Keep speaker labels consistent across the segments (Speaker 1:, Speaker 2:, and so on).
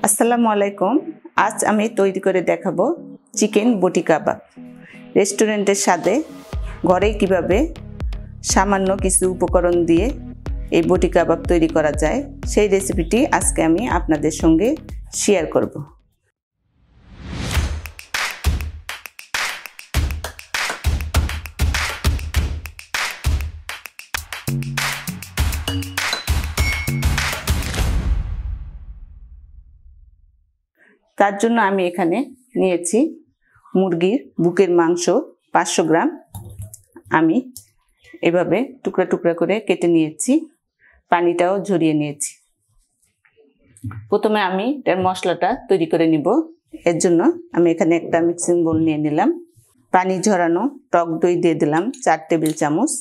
Speaker 1: আসসালামু আলাইকুম। আজ আমি তৈরি করে দেখাবো চিকেন বটি কাবাব। রেস্টুরেন্টের স্বাদে ঘরেই কিভাবে সামান্য কিছু উপকরণ দিয়ে এই বটি কাবাব তৈরি করা যায় সেই রেসিপিটি আজকে আমি আপনাদের সঙ্গে শেয়ার করব। তার জন্য আমি এখানে নিয়েছি মুরগির বুকের মাংস 500 গ্রাম। আমি এভাবে টুকরা টুকরা করে কেটে নিয়েছি, পানিটাও ঝরিয়ে নিয়েছি। প্রথমে আমি এর মশলাটা তৈরি করে নিব। এর জন্য আমি এখানে একটা মিক্সিং বোল নিয়ে নিলাম। পানি ঝরানো টক দই দিয়ে দিলাম 4 টেবিল চামচ।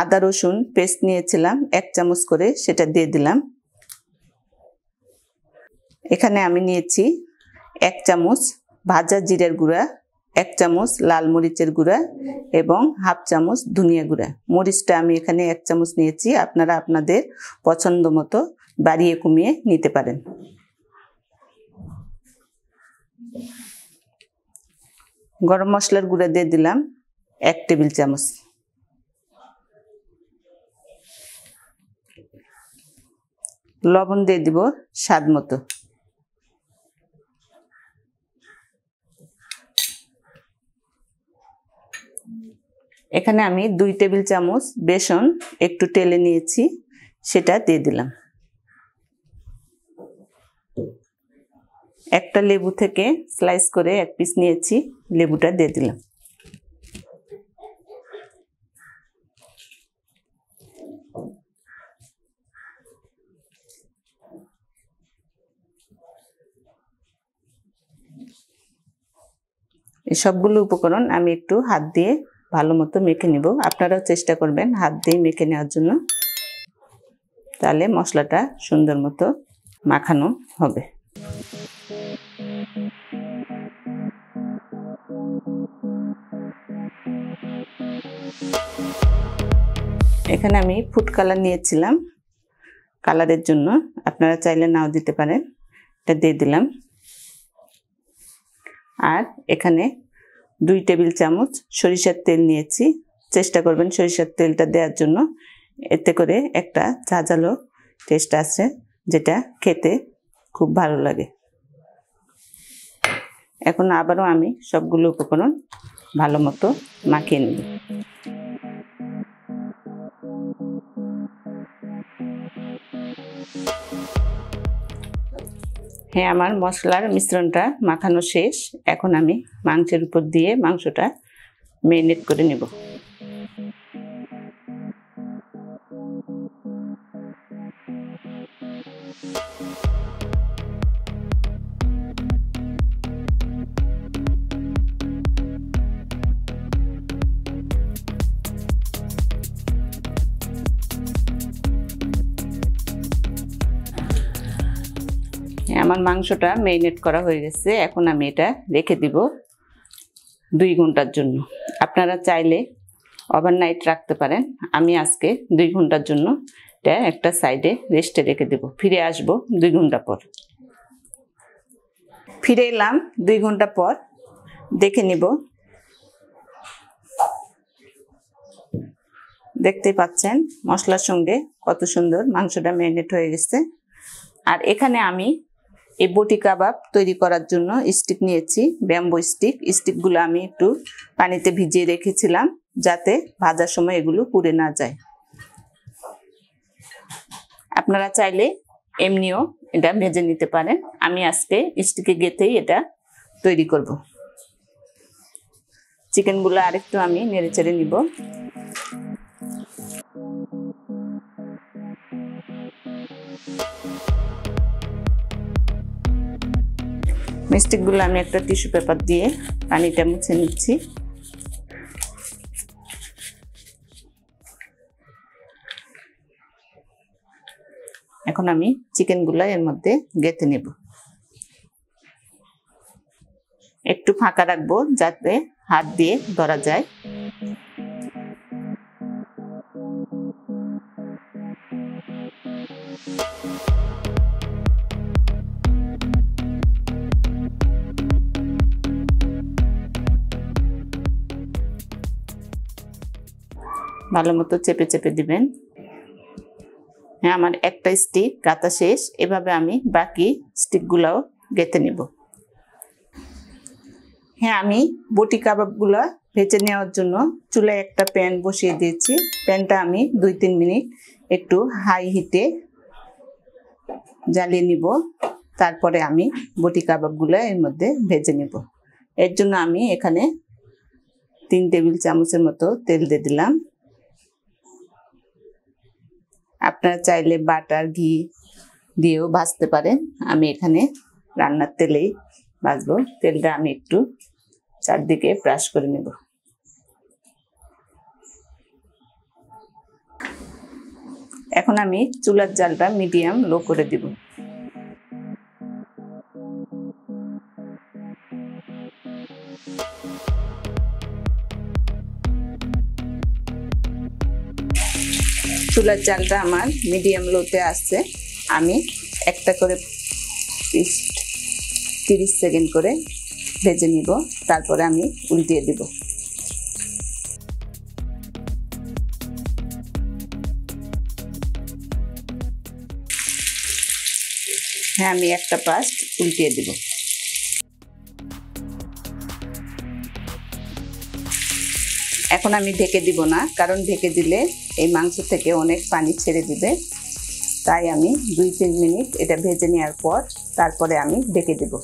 Speaker 1: আদা রসুন পেস্ট নিয়েছিলাম 1 চামচ করে, সেটা দিয়ে দিলাম। এখানে আমি নিয়েছি 1 চামচ ভাজা জিরার গুঁড়া, 1 চামচ লাল মরিচের গুঁড়া এবং হাফ চামচ ধনিয়া গুঁড়া। মরিচটা আমি এখানে 1 চামচ নিয়েছি, আপনারা আপনাদের পছন্দ মতো বাড়িয়ে কমিয়ে নিতে পারেন। গরম মশলার গুঁড়া দিয়ে দিলাম 1 টেবিল চামচ। লবণ দিয়ে দিব স্বাদ মতো। এখানে আমি 2 টেবিল চামচ বেসন একটু টেলে নিয়েছি, সেটা দিয়ে দিলাম। একটা লেবু থেকে স্লাইস করে 1 পিস নিয়েছি, লেবুটা দিয়ে দিলাম। এই সবগুলো উপকরণ আমি একটু হাত দিয়ে ভালো মতো মেখে নিব। আপনারাও চেষ্টা করবেন হাত দিয়ে মেখে নেওয়ার জন্য, তাহলে মশলাটা সুন্দর মতো মাখানো হবে। এখানে আমি ফুড কালার নিয়েছিলাম কালারের জন্য, আপনারা চাইলে নাও দিতে পারেন। এটা দিয়ে দিলাম। আর এখানে 2 টেবিল চামচ সরিষার তেল নিয়েছি। চেষ্টা করবেন সরিষার তেলটা দেওয়ার জন্য, এতে করে একটা ঝাঁঝালো টেস্ট আসে, যেটা খেতে খুব ভালো লাগে। এখন আবারও আমি সবগুলো উপকরণ ভালো মতো মাখিয়ে নেব। হ্যাঁ, আমার মশলার মিশ্রণটা মাখানো শেষ। এখন আমি মাংসের উপর দিয়ে মাংসটা ম্যারিনেট করে নেব। আমার মাংসটা ম্যারিনেট করা হয়ে গেছে। এখন আমি এটা রেখে দিব 2 ঘন্টার জন্য। আপনারা চাইলে ওভারনাইট রাখতে পারেন। আমি আজকে 2 ঘন্টার জন্য এটা একটা সাইডে রেস্টে রেখে দেব। ফিরে আসব 2 ঘন্টা পর। ফিরে এলাম 2 ঘন্টা পর, দেখে নিব। দেখতে পাচ্ছেন মশলার সঙ্গে কত সুন্দর মাংসটা ম্যারিনেট হয়ে গেছে। আর এখানে আমি এই বটি কাবাব তৈরি করার জন্য স্টিক নিয়েছি, ব্যাম্বো স্টিক। স্টিকগুলো আমি একটু পানিতে ভিজিয়ে রেখেছিলাম, যাতে ভাজার সময় এগুলো পুড়ে না যায়। আপনারা চাইলে এমনিও এটা ভেজে নিতে পারেন। আমি আজকে স্টিকে গেঁথেই এটা তৈরি করব। চিকেনগুলো আরেকটু আমি নেড়ে চেড়ে নিব। মিষ্টিগুলো আমি একটা টিস্যু পেপার দিয়ে পানিটা মুছে নিচ্ছি। এখন আমি চিকেনগুলো এর মধ্যে গেঁথে নেব। একটু ফাঁকা রাখবো যাতে হাত দিয়ে ধরা যায়। ভালো মতো চেপে চেপে দিবেন। হ্যাঁ, আমার একটা স্টিক গাঁথা শেষ। এভাবে আমি বাকি স্টিকগুলোও গেঁথে নেব। হ্যাঁ, আমি বটি কাবাবগুলো ভেজে নেওয়ার জন্য চুলায় একটা প্যান বসিয়ে দিয়েছি। প্যানটা আমি 2-3 মিনিট একটু হাই হিটে জ্বালিয়ে নিব। তারপরে আমি বটি কাবাবগুলো এর মধ্যে ভেজে নেব। এর জন্য আমি এখানে 3 টেবিল চামচের মতো তেল দিয়ে দিলাম। আপনারা চাইলে বাটার ঘি দিয়েও ভাজতে পারেন। আমি এখানে রান্নার তেলেই ভাজবো। তেলটা আমি একটু চারদিকে ব্রাশ করে নেব। এখন আমি চুলার জালটা মিডিয়াম লো করে দিব। চুলার জালটা আমার মিডিয়াম লোতে আসছে। আমি একটা করে পিস 30 সেকেন্ড করে ভেজে নিব। তারপরে আমি উল্টিয়ে দিব। হ্যাঁ, আমি একটা পাশ উল্টিয়ে দিব। এখন আমি ঢেকে দিব না, কারণ ঢেকে দিলে এই মাংস থেকে অনেক পানি ছেড়ে দিবে। তাই আমি 2-3 মিনিট এটা ভেজে নেওয়ার পর তারপরে আমি ঢেকে দেব।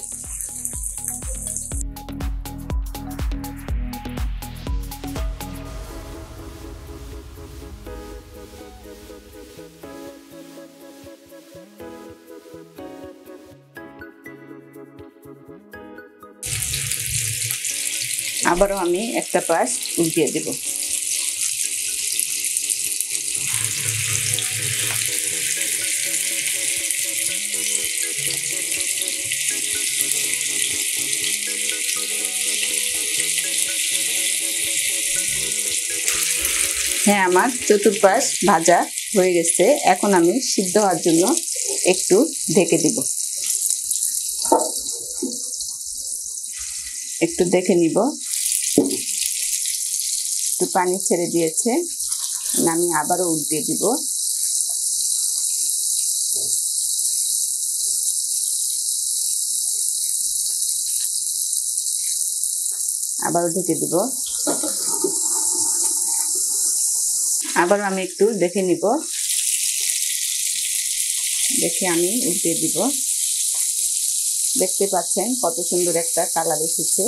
Speaker 1: আবারও আমি একটা পাশ উল্টিয়ে দেব। হ্যাঁ, আমার চতুর্পাশ ভাজা হয়ে গেছে। এখন আমি সিদ্ধ হওয়ার জন্য একটু ঢেকে দিব। একটু দেখে নিব, একটু পানি ছেড়ে দিয়েছে। আমি আবারও উল্টিয়ে দিব। আবারও ঢেকে দিব। আবারও আমি একটু দেখে নিব। দেখে আমি উল্টিয়ে দিব। দেখতে পাচ্ছেন কত সুন্দর একটা কালার এসেছে।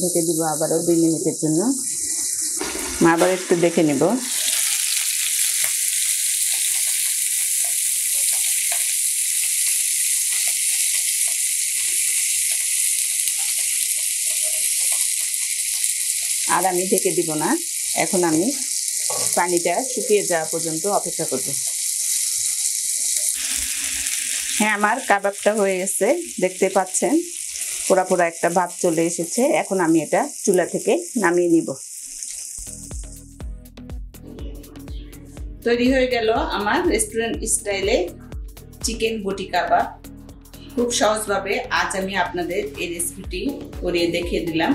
Speaker 1: ঢেকে দিব আবারও 2 মিনিটের জন্য। আবার একটু দেখে নেব। আর আমি ঢেকে দিব না। এখন আমি পানিটা শুকিয়ে যাওয়া পর্যন্ত অপেক্ষা করব। হ্যাঁ, আমার কাবাবটা হয়ে গেছে। দেখতে পাচ্ছেন পোড়া পোড়া একটা ভাব চলে এসেছে। এখন আমি এটা চুলা থেকে নামিয়ে নিব। তৈরি হয়ে গেল আমার রেস্টুরেন্ট স্টাইলে চিকেন বটি কাবাব। খুব সহজভাবে আজ আমি আপনাদের এই রেসিপিটি করে দেখিয়ে দিলাম।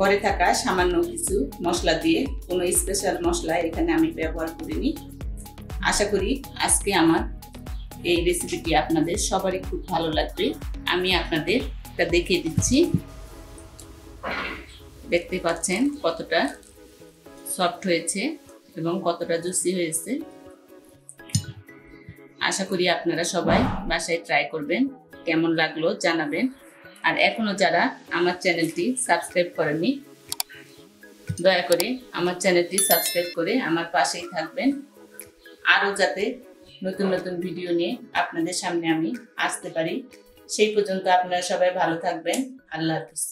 Speaker 1: ঘরে থাকা সামান্য কিছু মশলা দিয়ে, কোনো স্পেশাল মশলা এখানে আমি ব্যবহার করিনি। আশা করি আজকে আমার এই রেসিপিটি আপনাদের সবারই খুব ভালো লাগবে। আমি আপনাদের এটা দেখিয়ে দিচ্ছি। দেখতে পাচ্ছেন কতটা সফট হয়েছে এবং কতটা জুসি হয়েছে। আশা করি আপনারা সবাই বাসায় ট্রাই করবেন। কেমন লাগলো জানাবেন। আর এখনো যারা আমার চ্যানেলটি সাবস্ক্রাইব করেননি, দয়া করে আমার চ্যানেলটি সাবস্ক্রাইব করে আমার পাশেই থাকবেন। আরও যাতে নতুন নতুন ভিডিও নিয়ে আপনাদের সামনে আমি আসতে পারি। সেই পর্যন্ত আপনারা সবাই ভালো থাকবেন। আল্লাহ হাফেজ।